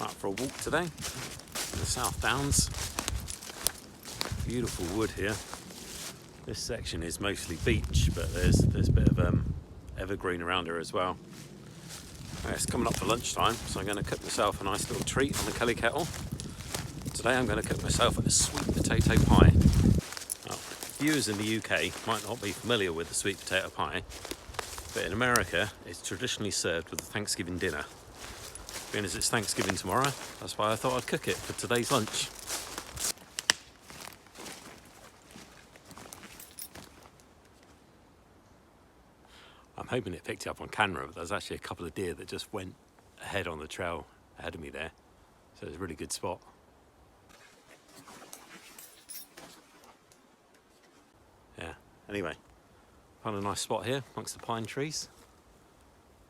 Out for a walk today in the South Downs. Beautiful wood here. This section is mostly beech, but there's a bit of evergreen around here as well. It's coming up for lunchtime, so I'm going to cook myself a nice little treat on the Kelly Kettle. Today I'm going to cook myself a sweet potato pie. Now, viewers in the UK might not be familiar with the sweet potato pie, but in America it's traditionally served with a Thanksgiving dinner. Being as it's Thanksgiving tomorrow, that's why I thought I'd cook it for today's lunch. I'm hoping it picked it up on camera, but there's actually a couple of deer that just went ahead on the trail ahead of me there. So it's a really good spot. Yeah, anyway, found a nice spot here amongst the pine trees.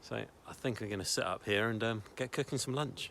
So I think I'm going to sit up here and get cooking some lunch.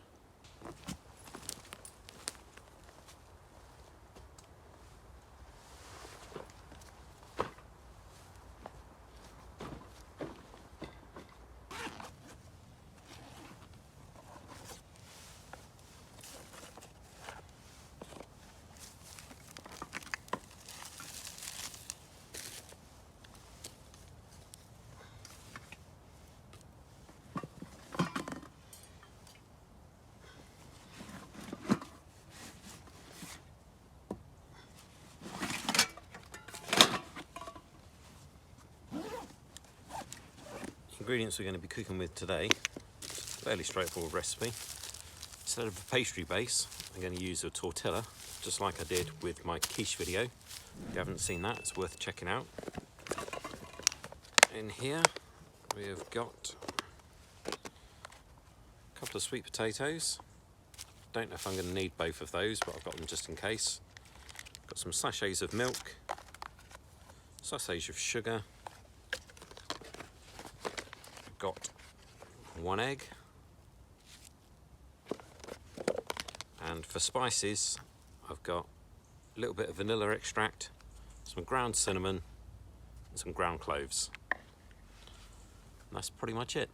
Ingredients we're going to be cooking with today, fairly straightforward recipe. Instead of a pastry base, I'm going to use a tortilla, just like I did with my quiche video. If you haven't seen that, it's worth checking out. In here we have got a couple of sweet potatoes. Don't know if I'm going to need both of those, but I've got them just in case. Got some sachets of milk, sachets of sugar, got 1 egg, and for spices I've got a little bit of vanilla extract, some ground cinnamon and some ground cloves. And that's pretty much it.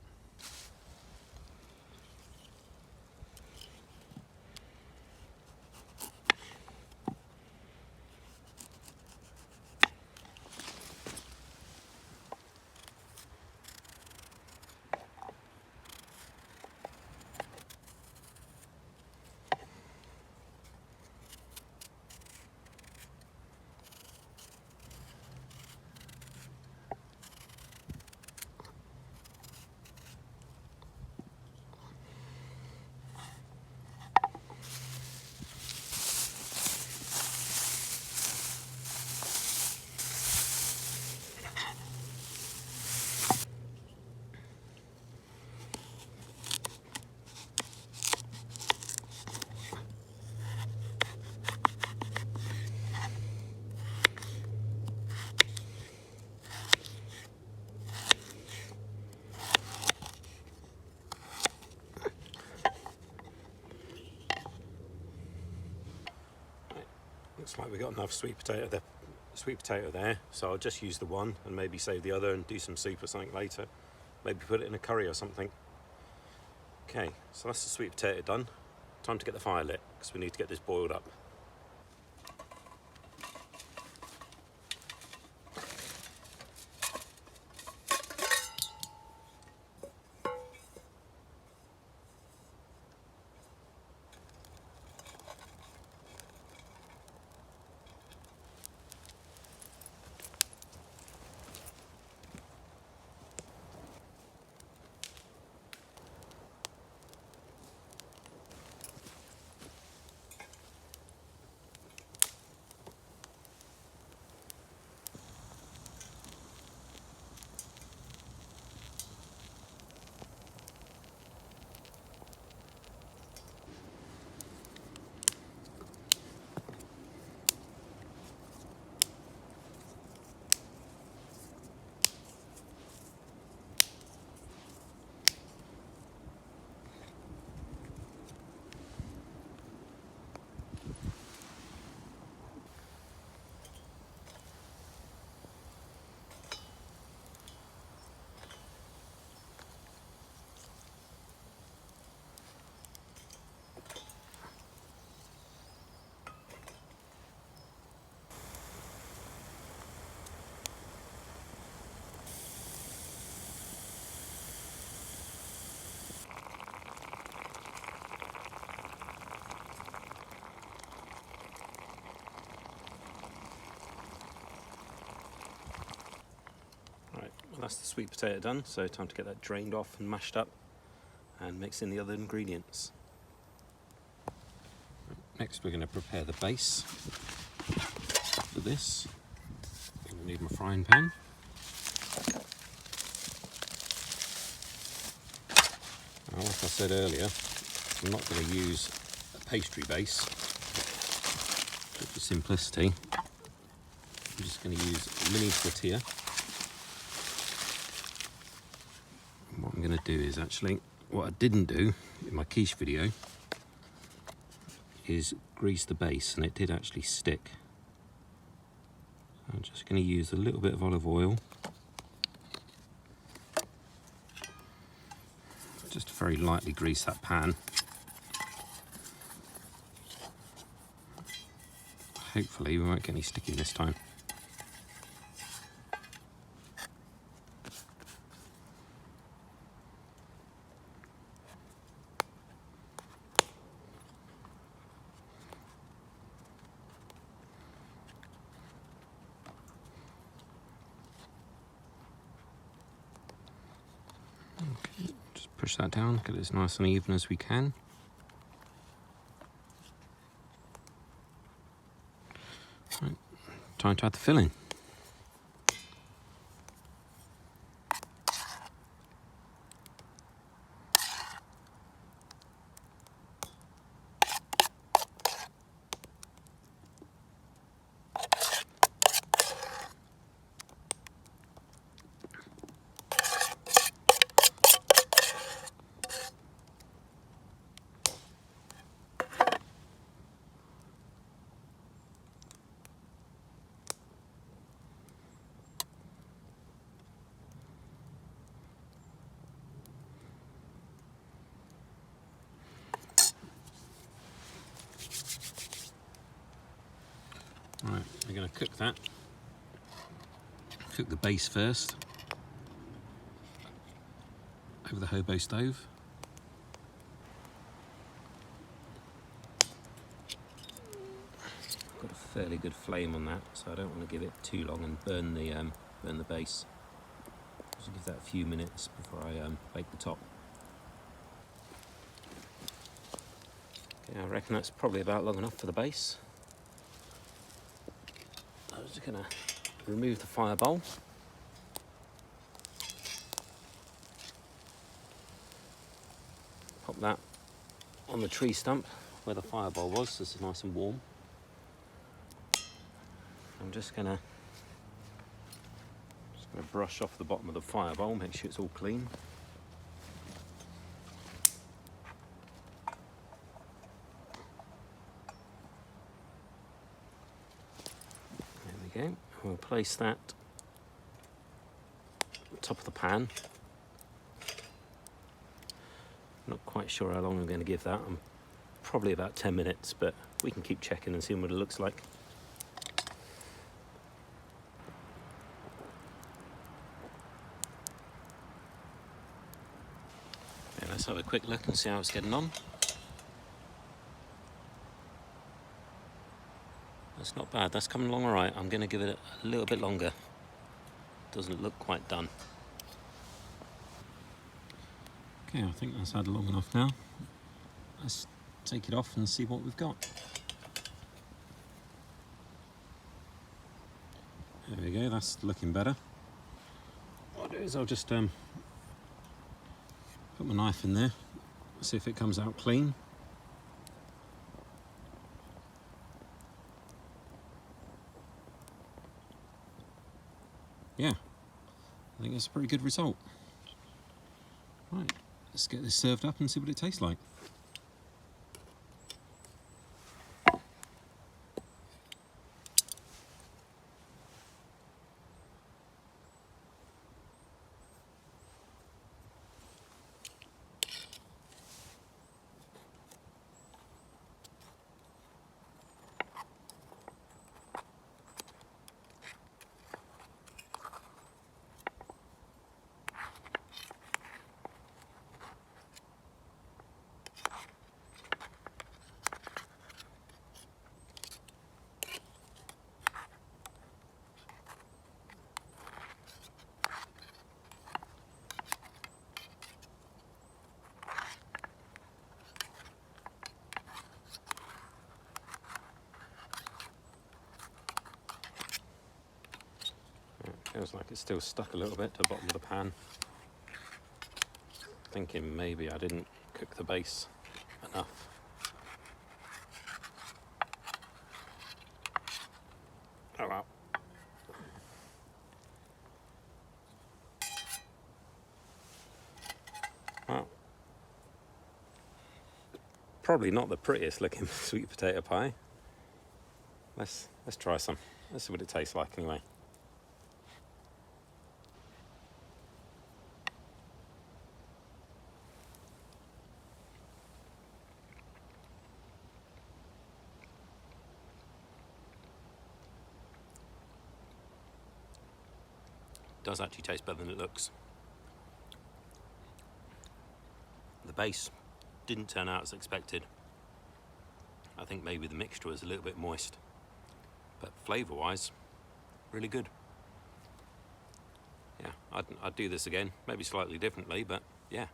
Looks like we've got enough sweet potato there, so I'll just use the one and maybe save the other and do some soup or something later. Maybe put it in a curry or something. Okay, so that's the sweet potato done. Time to get the fire lit, because we need to get this boiled up. that's the sweet potato done, so time to get that drained off and mashed up and mix in the other ingredients. Next we're going to prepare the base for this. I'm going to need my frying pan. Now, like I said earlier, I'm not going to use a pastry base. For simplicity, I'm just going to use a mini tortilla. And what I'm going to do is actually, what I didn't do in my quiche video is grease the base, and it did actually stick. I'm just going to use a little bit of olive oil, just to very lightly grease that pan. Hopefully we won't get any sticking this time. Okay, just push that down, get it as nice and even as we can. Right, time to add the filling. Right, we're going to cook that. Cook the base first over the hobo stove. I've got a fairly good flame on that, so I don't want to give it too long and burn the base. Just give that a few minutes before I bake the top. Okay, I reckon that's probably about long enough for the base. I'm just going to remove the fire bowl. Pop that on the tree stump where the fire bowl was, so it's nice and warm. I'm just going to brush off the bottom of the fire bowl, make sure it's all clean. There we go. We'll place that on top of the pan. Not quite sure how long I'm going to give that. I'm probably about 10 minutes, but we can keep checking and seeing what it looks like. Okay, let's have a quick look and see how it's getting on. That's not bad, that's coming along all right. I'm going to give it a little bit longer. Doesn't look quite done. Okay, I think that's had long enough now. Let's take it off and see what we've got. There we go, that's looking better. What I'll do is I'll just put my knife in there, see if it comes out clean. Yeah, I think that's a pretty good result. Right, let's get this served up and see what it tastes like. Feels like it's still stuck a little bit to the bottom of the pan. Thinking maybe I didn't cook the base enough. Oh well. Well, probably not the prettiest looking sweet potato pie. Let's try some. Let's see what it tastes like anyway. It does actually taste better than it looks. The base didn't turn out as expected. I think maybe the mixture was a little bit moist, but flavour-wise, really good. Yeah, I'd do this again, maybe slightly differently, but yeah,